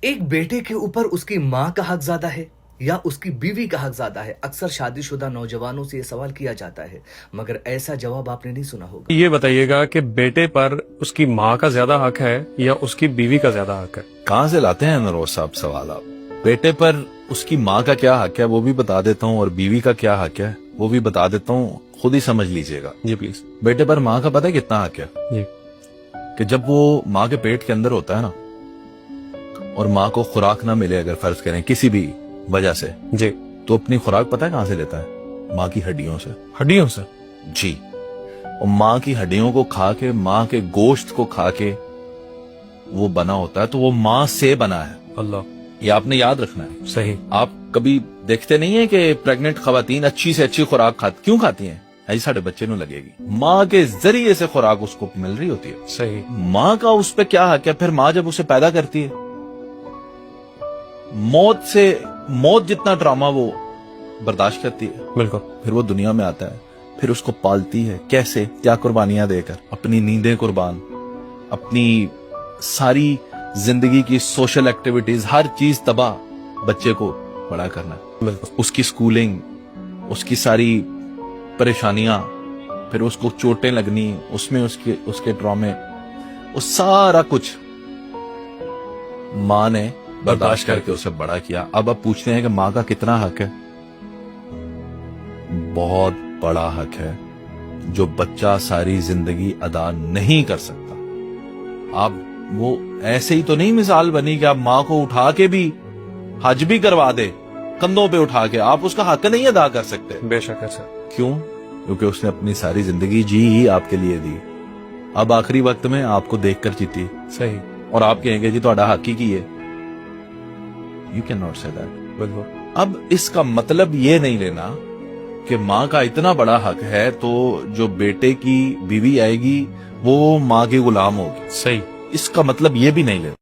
ایک بیٹے کے اوپر اس کی ماں کا حق زیادہ ہے یا اس کی بیوی کا حق زیادہ ہے؟ اکثر شادی شدہ نوجوانوں سے یہ سوال کیا جاتا ہے، مگر ایسا جواب آپ نے نہیں سنا ہوگا۔ یہ بتائیے گا کہ بیٹے پر اس کی ماں کا زیادہ حق ہے یا اس کی بیوی کا زیادہ حق ہے؟ کہاں سے لاتے ہیں نروز صاحب سوال آپ؟ بیٹے پر اس کی ماں کا کیا حق ہے وہ بھی بتا دیتا ہوں، اور بیوی کا کیا حق ہے وہ بھی بتا دیتا ہوں، خود ہی سمجھ لیجئے گا۔ جی پلیز۔ بیٹے پر ماں کا پتہ ہے کتنا حق ہے؟ جی۔ کہ جب وہ ماں کے پیٹ کے اندر ہوتا ہے نا، اور ماں کو خوراک نہ ملے، اگر فرض کریں کسی بھی وجہ سے، جی، تو اپنی خوراک پتہ ہے کہاں سے لیتا ہے؟ ماں کی ہڈیوں سے۔ ہڈیوں سے؟ جی، اور ماں کی ہڈیوں کو کھا کے، ماں کے گوشت کو کھا کے وہ بنا ہوتا ہے، تو وہ ماں سے بنا ہے۔ اللہ، یہ آپ نے یاد رکھنا ہے۔ صحیح۔ آپ کبھی دیکھتے نہیں ہیں کہ پریگننٹ خواتین اچھی سے اچھی خوراک کیوں کھاتی ہیں؟ ایسے ساڑھے بچے نو لگے گی، ماں کے ذریعے سے خوراک اس کو مل رہی ہوتی ہے۔ صحیح۔ ماں کا اس پہ کیا حق ہے؟ پھر ماں جب اسے پیدا کرتی ہے، موت جتنا ڈرامہ وہ برداشت کرتی ہے، بالکل۔ پھر وہ دنیا میں آتا ہے، پھر اس کو پالتی ہے، کیسے؟ کیا قربانیاں دے کر، اپنی نیندیں قربان، اپنی ساری زندگی کی سوشل ایکٹیویٹیز، ہر چیز تباہ، بچے کو بڑا کرنا، بالکل۔ اس کی سکولنگ، اس کی ساری پریشانیاں، پھر اس کو چوٹیں لگنی، اس میں اس کے ڈرامے، وہ سارا کچھ ماں نے برداشت کر کے اسے بڑا کیا۔ اب پوچھتے ہیں کہ ماں کا کتنا حق ہے؟ بہت بڑا حق ہے، جو بچہ ساری زندگی ادا نہیں کر سکتا۔ آپ وہ ایسے ہی تو نہیں مثال بنی کہ آپ ماں کو اٹھا کے بھی حج بھی کروا دے، کندھوں پہ اٹھا کے، آپ اس کا حق نہیں ادا کر سکتے۔ بے شک ایسا۔ کیوں؟ کیونکہ اس نے اپنی ساری زندگی جی ہی آپ کے لیے دی، اب آخری وقت میں آپ کو دیکھ کر جیتی، صحیح۔ اور آپ کہیں گے جی تہاڈا حق ہی کی ہے؟ یو کین ناٹ سے دیٹ۔ بالکل۔ اب اس کا مطلب یہ نہیں لینا کہ ماں کا اتنا بڑا حق ہے تو جو بیٹے کی بیوی آئے گی وہ ماں کی غلام ہوگی، صحیح۔ اس کا مطلب یہ بھی نہیں لینا۔